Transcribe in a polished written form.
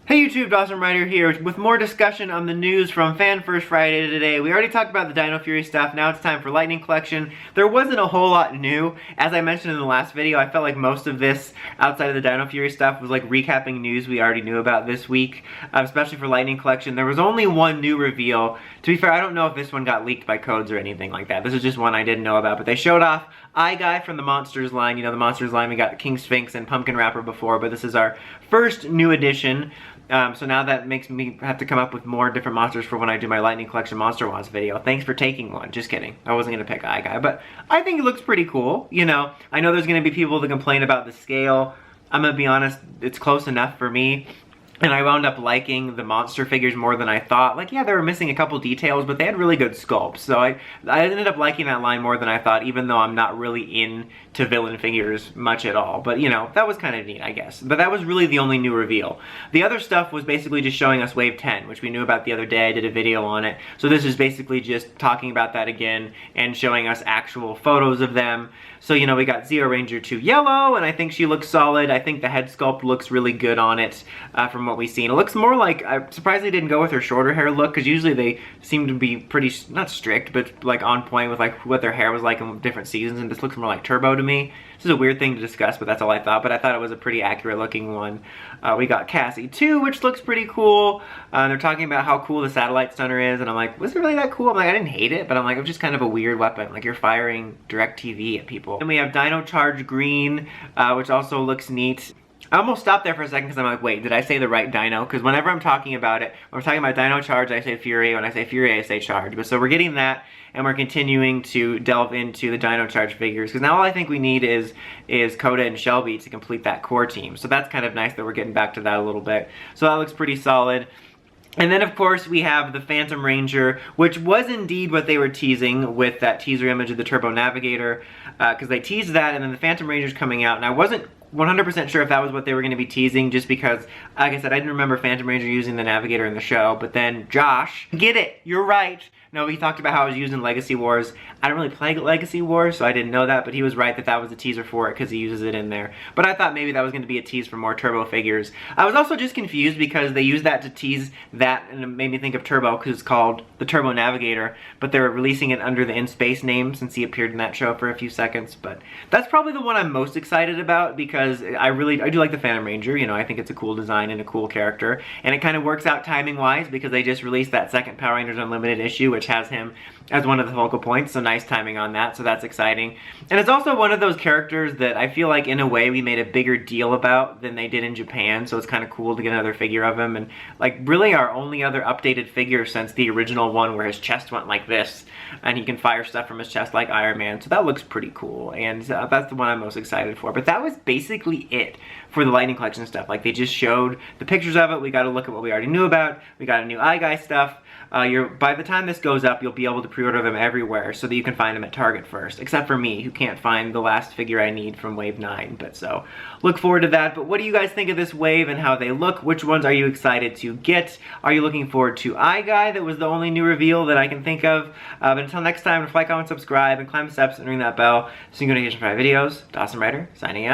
Hey YouTube, Dawson Ryder here with more discussion on the news from Fan First Friday today. We already talked about the Dino Fury stuff, now it's time for Lightning Collection. There wasn't a whole lot new. As I mentioned in the last video, I felt like most of this, outside of the Dino Fury stuff, was like recapping news we already knew about this week, especially for Lightning Collection. There was only one new reveal. To be fair, I don't know if this one got leaked by codes or anything like that. This is just one I didn't know about, but they showed off Eye Guy from the Monsters line. You know, the Monsters line, we got King Sphinx and Pumpkin Wrapper before, but this is our first new edition. So now that makes me have to come up with more different monsters for when I do my Lightning Collection Monster Wants video. Thanks for taking one. Just kidding. I wasn't going to pick Eye Guy, but I think it looks pretty cool. You know, I know there's going to be people that complain about the scale. I'm going to be honest, it's close enough for me. And I wound up liking the monster figures more than I thought. Like, yeah, they were missing a couple details, but they had really good sculpts. So I ended up liking that line more than I thought, even though I'm not really into villain figures much at all. But, you know, that was kind of neat, I guess. But that was really the only new reveal. The other stuff was basically just showing us Wave 10, which we knew about the other day. I did a video on it. So this is basically just talking about that again and showing us actual photos of them. So, you know, we got Zeo Ranger II Yellow, and I think she looks solid. I think the head sculpt looks really good on it from what we've seen. It looks more like, I surprisingly didn't go with her shorter hair look, because usually they seem to be pretty, not strict, but like on point with like what their hair was like in different seasons, and this looks more like Turbo to me. This is a weird thing to discuss, but that's all I thought, but I thought it was a pretty accurate looking one. We got Cassie 2, which looks pretty cool. They're talking about how cool the satellite stunner is, and I'm like, was it really that cool? I'm like, I didn't hate it, but I'm like, it was just kind of a weird weapon. Like, you're firing direct TV at people. Then we have Dino Charge Green, which also looks neat. I almost stopped there for a second because I'm like, wait, did I say the right Dino? Because whenever I'm talking about it, when I'm talking about Dino Charge, I say Fury. When I say Fury, I say Charge. But so we're getting that, and we're continuing to delve into the Dino Charge figures. Because now all I think we need is Coda and Shelby to complete that core team. So that's kind of nice that we're getting back to that a little bit. So that looks pretty solid. And then, of course, we have the Phantom Ranger, which was indeed what they were teasing with that teaser image of the Turbo Navigator, because they teased that, and then the Phantom Ranger's coming out, and I wasn't 100% sure if that was what they were going to be teasing, just because, like I said, I didn't remember Phantom Ranger using the Navigator in the show, but then Josh, get it, you're right. No, he talked about how it was used in Legacy Wars. I don't really play Legacy Wars, so I didn't know that, but he was right that that was a teaser for it because he uses it in there. But I thought maybe that was going to be a tease for more Turbo figures. I was also just confused because they used that to tease that, and it made me think of Turbo because it's called the Turbo Navigator, but they're releasing it under the In Space name since he appeared in that show for a few seconds. But that's probably the one I'm most excited about because I do like the Phantom Ranger. You know, I think it's a cool design and a cool character, and it kind of works out timing-wise because they just released that second Power Rangers Unlimited issue, which has him as one of the focal points, so nice timing on that, so that's exciting. And it's also one of those characters that I feel like in a way we made a bigger deal about than they did in Japan, so it's kind of cool to get another figure of him, and like really our only other updated figure since the original one where his chest went like this, and he can fire stuff from his chest like Iron Man, so that looks pretty cool, and that's the one I'm most excited for. But that was basically it for the Lightning Collection stuff. Like, they just showed the pictures of it, we got to look at what we already knew about, we got a new Eye Guy stuff. By the time this goes up, you'll be able to pre-order them everywhere so that you can find them at Target first, except for me, who can't find the last figure I need from Wave 9, but so, look forward to that. But what do you guys think of this wave and how they look? Which ones are you excited to get? Are you looking forward to Eye Guy? That was the only new reveal that I can think of. But until next time, like, comment, subscribe, and climb the steps and ring that bell so you can get notifications for my videos. Dawson Ryder, signing out.